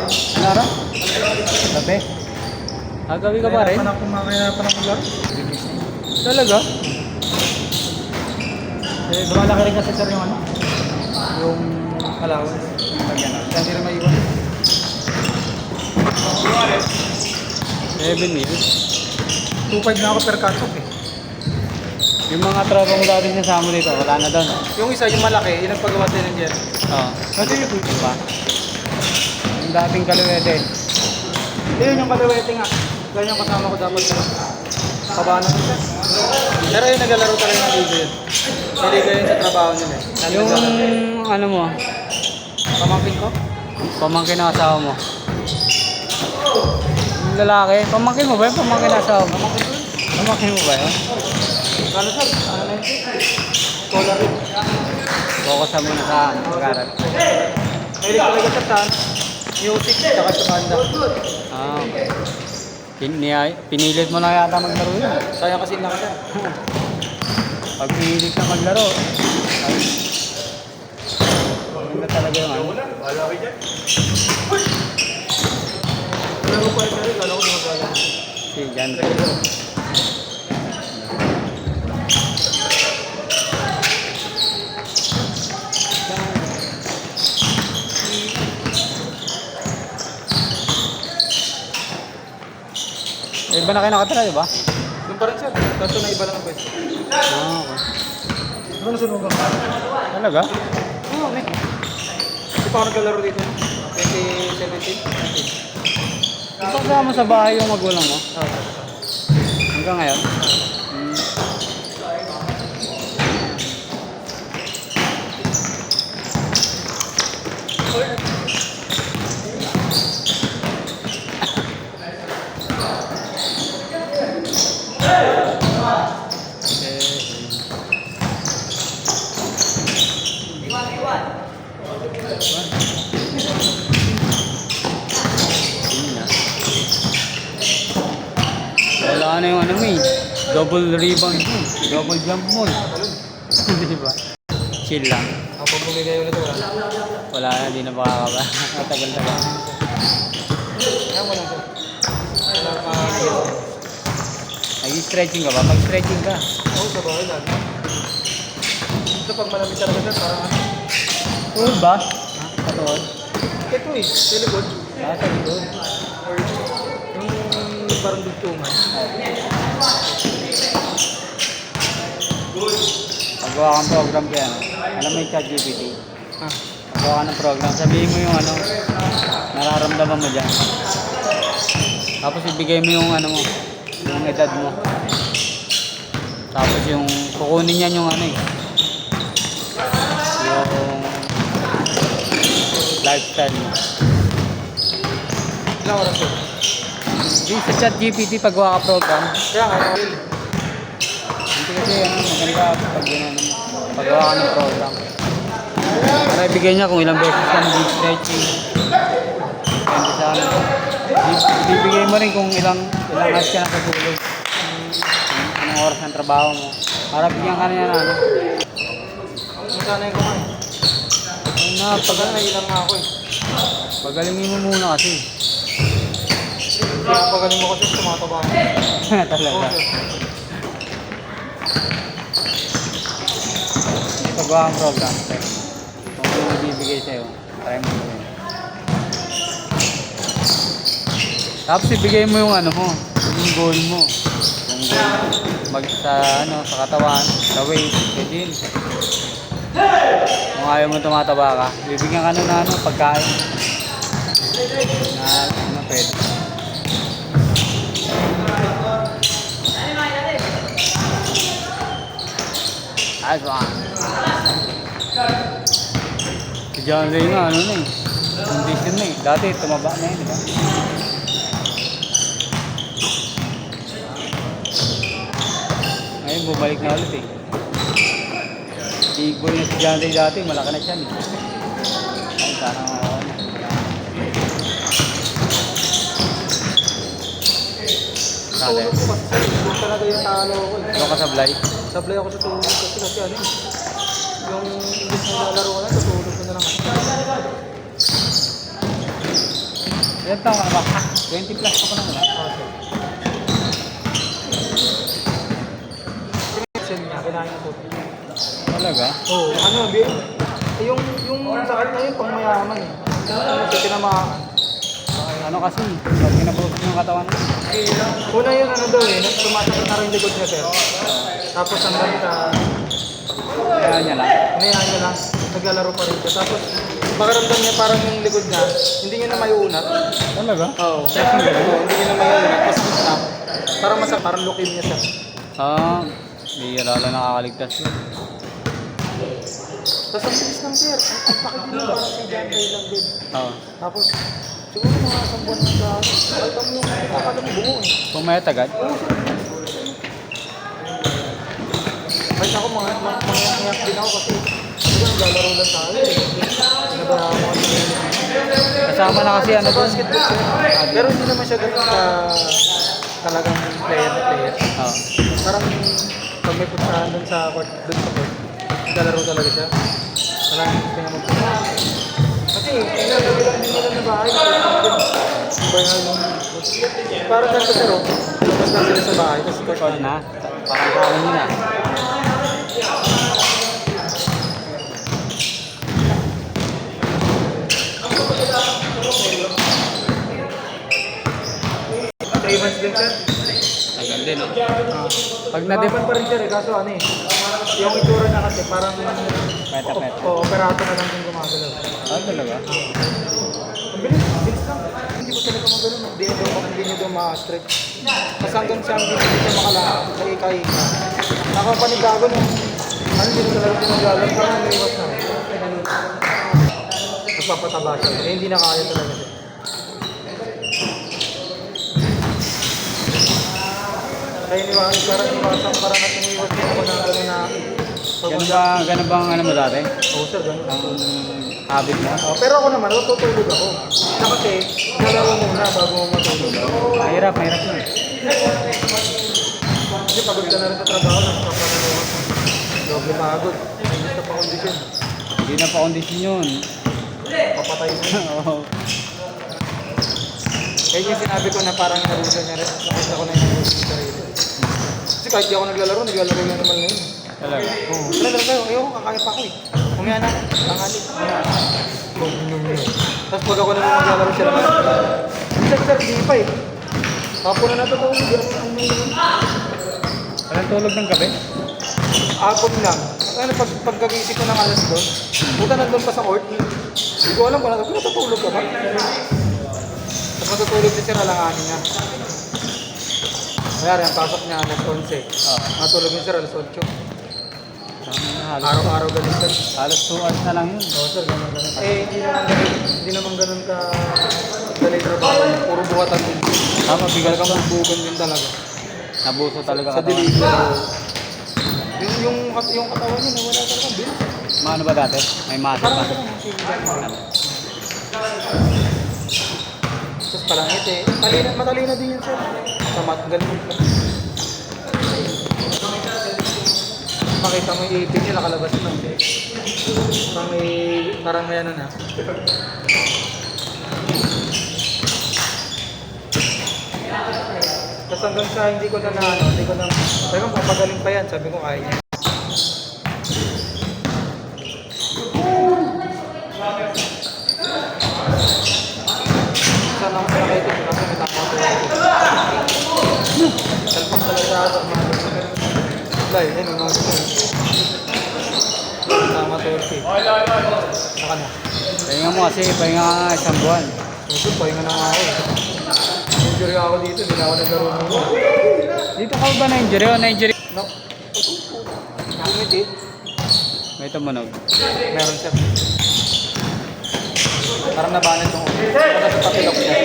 Ano rin? Gabi? Gabi ka pa rin? Kaya pa na maglaro. Talaga? Eh, lumalaki rin kasi sir yung ano? Yung allowance. Kaya hindi rin maiwan. 7 meals. 2.5 na ako per cut-off eh. Yung mga tropa mo dati sinasama dito, wala na doon. Yung isa, yung malaki, yun ang paggawa din ng Jerry. Oo. Kasi yung Diba? Yung dating kaluwete. yun yung kalawete nga. Kaya yung kasama ko dapat na kabanan nila. Pero yung naglalaro talaga ng liga yun. Hindi ko yun sa trabaho nila eh. Yung ano mo, Pamangkin ko? pamangkin ng asawa mo. Yung lalaki, pamangkin mo ba yun? Pamangkin ng asawa mo? Pamangkin mo ba yun? Ano sir? Ano na yun? Scholar rin. Focus na muna sa pag-aaral. Mahilig talaga sa tan. Music, saka sa banda. Okay. Pinilit mo na yata maglaro yun. Sayang kasi lang siya. Pag pinilit ka maglaro, yun na talaga yung ano. Wala ko dyan. Wala ko pa rin. Wala ko magwala. Si John Ray. Iba na kayo nakatira, di ba? Doon pa rin sir. Kaso na iba lang ang pwesto. Okay. Ano nasunog ka? Talaga? Oo, may. Hindi pa ako naglalaro dito. 2017. Ito kasama sa bahay yung magulang mo? Oo. Hanggang ngayon? Wala na yung ano mo eh. Double rebound mo. Double jump mo. Diba? Chill lang. Kapag bumigay ulit wala. Wala na, di na makakaba. Matagal-tagal. Kaya mo lang sir. Wala ka. Nag-stretching ka ba? Pag-stretching ka. Oo, sa bahay lang. Ito pag malamig talaga sir, parang ano. Tuhod ba? Katuhod? Ito eh, sa likod. Sa likod. Or yung parang dugtungan. Paggawa kang program kaya ano? Alam mo yung ChatGPT? Ah. Paggawa ka ng program, sabihin mo yung ano, nararamdaman mo dyan. Tapos ibigay mo yung ano mo, yung edad mo. Tapos yung kukunin niyan yung ano eh. Yung lifestyle mo. Ilang oras sir? Yung sa ChatGPT paggawa ka program, Kaya nga, hindi kasi ano, maganda pag yun, ano, paggawa ka ng program. Para ibigay niya kung ilang beses ka nag-stretching. Depende sa ano. Ibibigay mo rin kung ilang hours ka nakatulog. Anong oras ng trabaho mo. Para bigyan ka niya na ano. kung sana yung kumain. Ayun na, Pag nailang nga ako eh. pagalingin mo muna kasi. Kaya pagaling mo kasi tumataba ako. Oo Talaga. sir. Paggawa ang program. Kung ano yung ibibigay sa'yo, try mo yun. Tapos ibigay mo yung ano mo, yung goal mo. Yung goal mag sa ano, sa katawan, sa weight, pwede yun. Kung ayaw mo tumataba ka, bibigyan ka na ano, pagkain. Na ano pwede. Ayos ba? Si John Ray nga, ano na eh. Condition na eh. Dati tumaba na yun, di ba? Ngayon bumalik na ulit eh. Big-boy na si John Ray dati, malaki na siya eh. Ay, sana ako na. Tulog ko kasi sir. Doon talaga yung talo ko eh. Doon ka sablay? Sablay ako sa tulog kasi ano eh. Yung imbis na lalaro ko na, tutulog ko na lang. Ilan taon ka na ba? 20 plus ka pa naman ha? Send niya, kinain na po. Talaga? Oo, ano, yung sakit na yun, pang mayaman eh. Ano siya, tinamaan. Ano kasi, pag pinaproses yung katawan mo. Una yun, ano daw eh, tumasakit na rin likod niya, sir. Tapos hanggang sa, Kaya niya lang. hinayaan niya lang, naglalaro pa rin siya. Tapos, pakiramdam niya parang yung likod niya, hindi niya na maiunat. Talaga? Oo. Kasi ganun? Oo, hindi niya na maiunat, masakit na. Parang parang leukemia siya. Ah, hindi lalo nakakaligtas yun. Tapos ang bilis ng sir, ang pakibilo, parang si John Ray lang din. Oo. Tapos, siguro mga isang buwan na sa kahit mo yung nakakala mo bungo eh. Pumayat agad? Kahit ako mga din ako kasi hindi ko naglalaro lang tayo eh. Naglalaro ako kasi. Kasama na kasi ano Sa dun. basketball sir. Pero hindi naman siya ganun ka talagang player na player. Oo. Parang pag may puntahan dun sa court, naglalaro talaga siya. Parang gusto niya magpunta. Kasi ginagawa lang din nila na bahay. Parang ganito sir oh. Lumabas lang sila sa bahay. Tapos court Record na. Parang kaano nyo na. Three months din sir. Tagal din, no? Pag Nadepan pa rin sir eh, kaso ano eh. Yung itsura niya kasi parang Meta-meta. operato na lang yung gumagalaw. Ah, talaga? Ang bilis lang. Hindi ko talaga magano'n. Hindi nyo daw ma-stretch. Kasi hanggang siya hindi siya makalakad. Nakikahinga. Nakapanibago nung hindi ko talaga pinagalaw. Parang naiwas na. Nagpapataba siya. Eh, hindi na kaya talaga siya. Kaya parang natin iwas din ako na gano'n na Ganun bang ano mo dati? Oo sir, gano'n. Ang habit mo? Pero ako naman, tutulog ako. Na kasi, nalaro muna bago matulog. Mahirap yun. Kasi pagod ka na rin sa trabaho, nagpapananawa. Doble pagod. Hindi sa pakondisyon. Hindi na pa kondisyon yun. Papatay mo. Oo. Kaya yung sinabi ko na parang narusa niya rin. Nakita ko na yung narusa niya rin. Kasi kahit di ako naglalaro lang naman ngayon. Talaga? Oo. Talaga kayo, ayoko, kakaya pa ako eh. Kumaya na, tangali. Tapos pag ako naman maglalaro siya naman. Sir, di pa eh. Apo na natutulog. Walang tulog ng gabi? Apon lang. Ano, pagkagising ko ng alas doon, buta nandun pa sa court. Hindi ko alam kung natutulog ka ba? Tapos matutulog si Sir, alanganin niya. Kaya rin, ang pasok niya alas 11. Matulog ni Sir alas 8. Araw-araw ganun Sir. Halos 2 hours na lang yun. Oo Sir, ganun. Eh, hindi naman ganun ka dali trabaho. Puro buhatan din. Mabigal ka ba? Bugan din talaga. Nabuso talaga Sa katawan. delivery. Yung katawan niya, wala talaga bill. Maano ba dati? May muscle Parang pa? ito lang, sige. Tapos palangit eh. Matalino din yun sir. Sa mat, ganun. Makita mo yung ipin niya, nakalabas na. Parang may ano na. Tapos hanggang sa hindi ko na talagang papagaling pa yan, sabi ko kaya niya. Sana ako sa nakaitin, kasi may tama ko. Salpang talaga sa mga Lai, ayun, mga tama to, okay. Saka na. Pahinga mo kasi, pahinga ka nga isang buwan. Ito, pahinga na nga ako eh. Injury ako dito, hindi na ako naglaro muna. Dito ka ba na-injury o na-injury? No. Bumiti. May tumunog. Meron siya. Parang nabanat yung ulo. Parang sa papilok siya.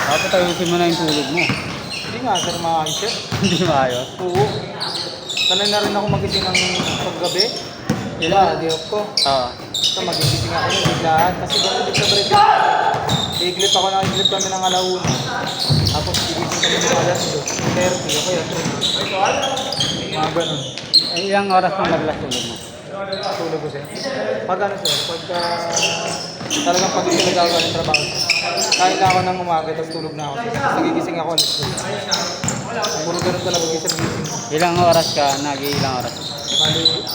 Dapat ayusin mo na yung tulog mo. Hindi nga, sir, maayos siya. Hindi maayos. Oo. Sanay na rin ako magising ng paggabi. Diba, di off ko. Oo. So, magigising ako ng biglaan. Kasi doon ulit sa break. Iglip ako na iglip kami ng alauna. Tapos gigising kami ng alas 2. 30 ako yan. Mga ganun. Ay, ilang oras na madalas tulog mo? Tulog ko sir. Pag ano sir, pagka talagang pag hindi nagagawa ng trabaho sir. Kain na ako ng umaga, tapos tulog na ako sir. Tapos nagigising ako alas 2. Puro ganun talaga gising. Ilang oras ka? Ilang oras? Bali,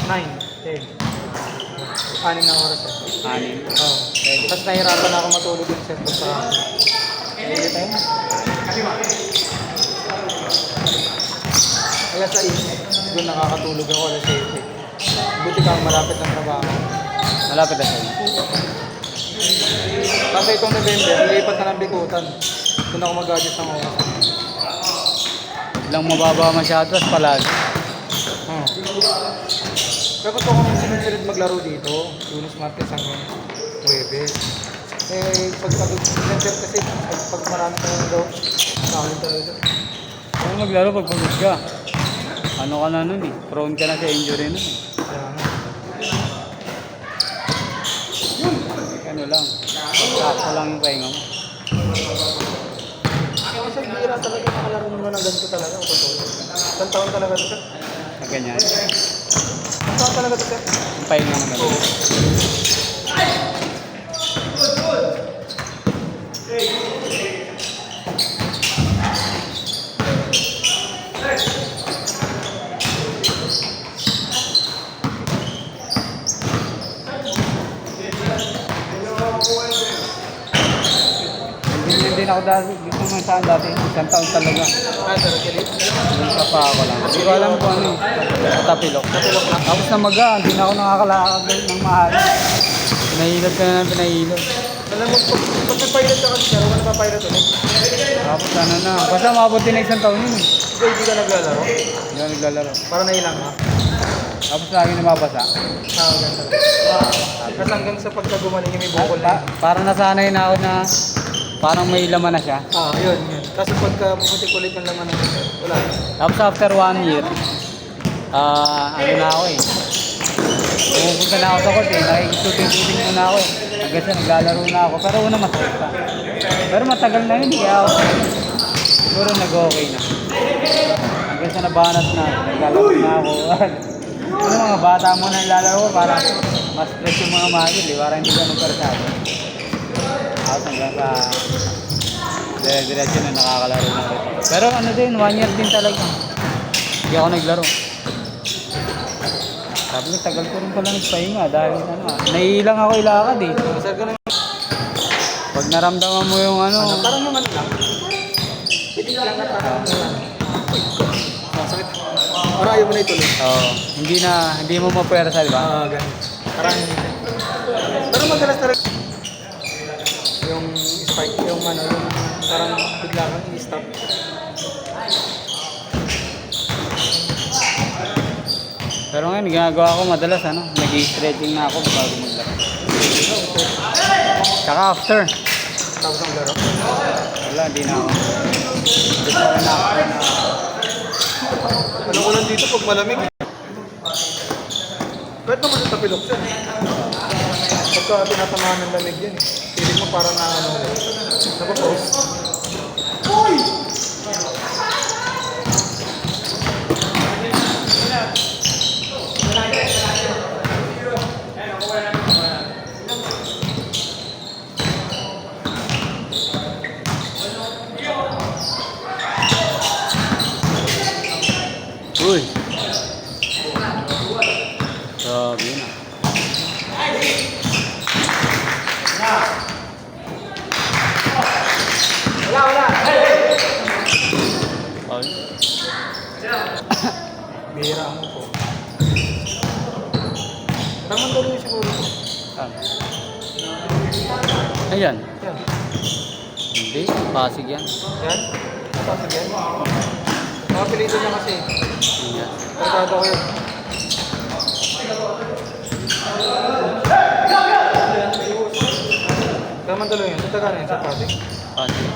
9, 10. 6 na oras sir. 6. Oo. Pwede. Tapos nahirapan na ako matulog yung sir sa ulit tayo. Kaya sa doon nakakatulog ako alas 7. Buti kang malapit ng trabaho. Malapit na sa'yo. Kasi itong November, nilipat na ng Bikutan. Doon ako mag-adjust ng oras. Ilang mababa masyado, tas palagi. Pero gusto ko nung sinunod maglaro dito, Lunes, Martes hanggang Huwebes. Kasi pag marami ka na daw, sa'kin talaga. Kung maglaro pag pagod ka. Ano ka na nun eh. Prone ka na sa injury nun eh. Kaya nga. Ano lang. Sakto lang yung pahinga mo. Ako sa bira talaga nakalaro naman ng ganito talaga. Isang taon talaga ito, sir. Na ganyan. Isang taon talaga ito, sir. Yung pahinga mo na lang. Hindi ako dati. Dito naman saan dati. Isang taon talaga. Sir, kilit. Yung sa pa ako lang. Hindi ko alam kung ano eh. Matapilok. Tapos na maga. Hindi na ako nakakalakad ng mahal. Pinahilot ka na ng pinahilot. Alam mo, pag nag-pilot ka kasi, sir, wala na pa pilot ulit. Tapos ano na. Basta mabuti na isang taon yun eh. Ikaw hindi ka naglalaro. Hindi ako naglalaro. Para nailang ka. Tapos lagi namabasa. Ganun talaga. Kasi hanggang sa pagka gumaling yung may bukol na. Parang nasanay na ako na parang may laman na siya. Yun. Kasi pagka puputik ulit ng laman ng sir, wala. Tapos after 1 year, ano na ako eh. Pumupunta na ako sa court eh. Nakikisuting-suting mo na ako eh. Hanggang sa naglalaro na ako. Pero una masakit pa. Pero matagal na yun. Kaya ako siguro nag-okay na. Hanggang sa nabanat na. Naglalaro na ako. Ano mga bata mo na nilalaro para mas stress yung mga magil eh. Para hindi ka magkarsado. Tapos hanggang sa dire-diretso na nakakalaro na rin. Pero ano din, 1 year din talaga. Hindi ako naglaro. Sabi ko, tagal ko rin pala nagpahinga dahil ano, naiilang ako ilakad eh. Sir, ganun. Pag naramdaman mo yung ano, Parang yung ano lang. Pitik lang na parang sakit. Parang ayaw mo na ituloy. hindi mo mapwersa, di ba? Ganun. Parang pero madalas talaga yung spike, yung ano, yung parang bigla kang i-stop. Pero ngayon, ginagawa ko madalas, nag-i-stretching na ako bago maglaro. Tsaka after. Tapos ang laro. Wala, hindi na ako. Hindi pa rin ako. Alam ko lang dito pag malamig. Kahit naman sa tapilok siya. Pagka tinatamaan ng lamig yan eh. Feeling mo parang na ano ulit. Nagpo-post. Uy! Uy! Grabe na. Wala! Ay. Bihira mo po. Tamang tuloy siguro. Ayan. Yan. Hindi, Pasig yan. Yan? Tapos yan. Mga pilito niya kasi. Ayan. Tratado ko yun. Tamang tuloy yun. Sa taga na yun sa Pasig. Pasig.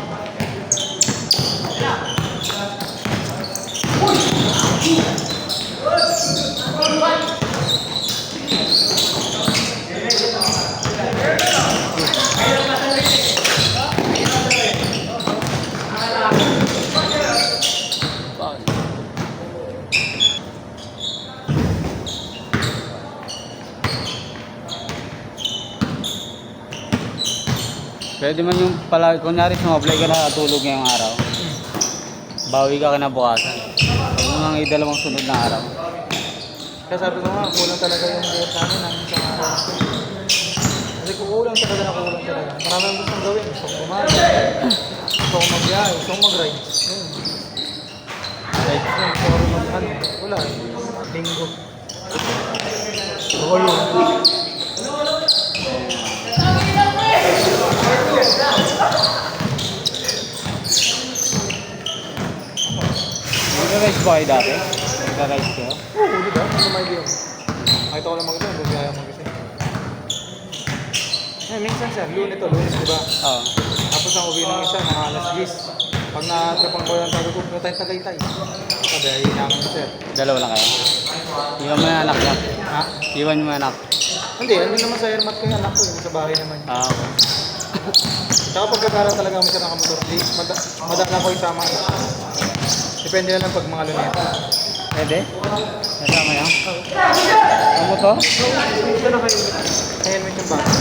Pwede man yung pala, kunyari sumablay ka na natulog ngayong araw. Bawi ka kinabukasan. Huwag mo nang idalawang sunod na araw. Kaya sabi ko nga, kulang talaga yung diet namin ng isang araw. Kasi kulang talaga. Marami ang gustong gawin. Gusto kong kumain. Gusto kong magbiyahe. Gusto kong mag-ride. Yun. Right. Yun, sorry mag-ano. Wala eh. Linggo. Oo yun. Nag-rice ba kayo dati? Nag-rice kayo? Oo, di ba? Ano may idea? Kahit ako lang mag-isa, magbiyahe mag-isa. Minsan sir, lunes di ba? Oo. Tapos ang uwi ng isa, mga alas 10. Pag na-tripang ko yung tabi ko, puno tayong Tagaytay. Sabi, ayun namin ko sir. Dalawa lang kayo? Iwan mo yung anak niya. Ha? Iwan mo yung anak. Hindi, ano naman sa airmat ko yung anak ko, yung sa bahay naman. Ah, okay. Tsaka pagkakara talaga mo siya nakamotor, madala ko isama. Depende na lang pag mga luneta. Pwede? Kasama yan? Ano mo to? Ito na kayo, helmet yung bata.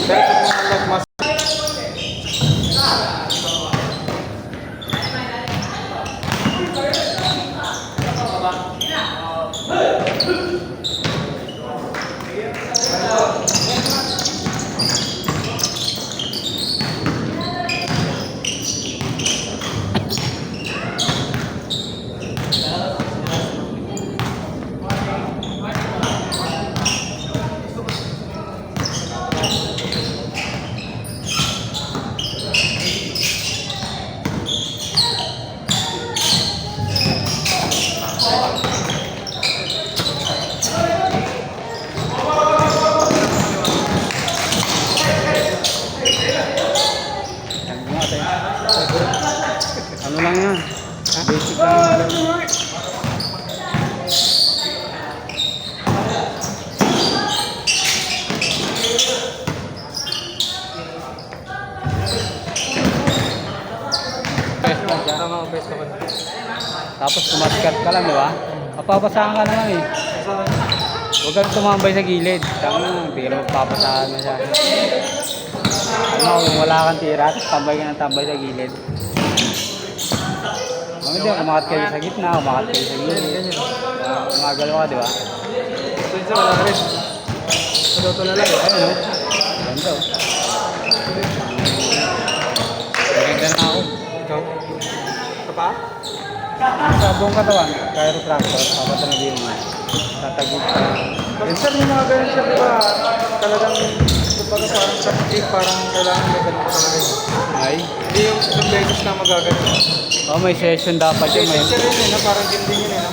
Dahil pag mga lag mas Ano lang yan? Basic lang yan. Pwes lang siya. tama ang pesto ko na. Tapos tumaskat ka lang, di ba? Mapapasahan ka naman eh. Huwag kang tumambay sa gilid. Tama, hindi ka na magpapasahan masyado. Ano, kung wala kang tira, tapos tambay ka ng tambay sa gilid. Hindi, kumakat kayo sa gitna, kumakat kayo sa gilid. Gumagalaw ka, di ba? So yun sa wala rin. Tulala lang. Ayun, no? Ganda, oh. Maganda na ako. Ikaw? Ito pa? Sa buong katawan, chiropractor, papatanood yung mga tatagig ka. Pag sir, yung mga ganyan sir, di ba? Talagang, kumbaga parang sa gig, parang kailangan may ganun ka talaga. Ay, Hindi yung isang beses na magagano. oh, may session dapat yun. May, Sir yun eh, no? Parang gym din yun eh. No?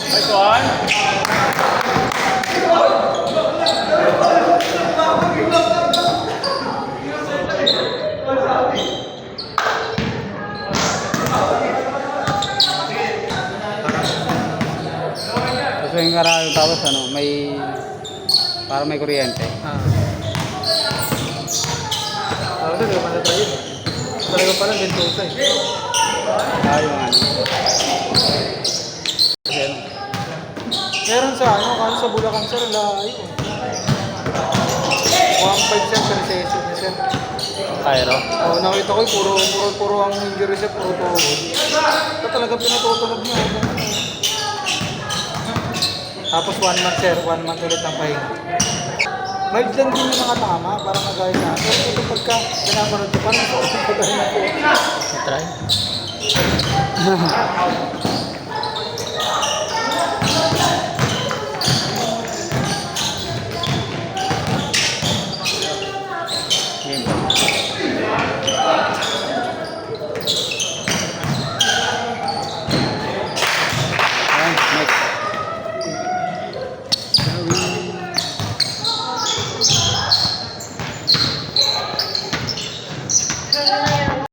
Nice one. Tapos yung karami, tapos ano, may parang may kuryente. Ito, di ba pa na-try yun? Talaga pala, bentosa eh. Yung ano. Kasi ano, Meron sa ano, kano sa Bulacan sir, layo. 1.5 sir, per session niya sir. Cairo. Oh, nakita ko puro ang injury sir, puro tuhod. Ito talaga pinatutunog niya. Tapos 1 month sir, 1 month ulit ang pahinga. Mild lang din yung mga tama, parang nagaya na. Pero ito pagka pinapanood ko, parang ito pagkahin na po. Try.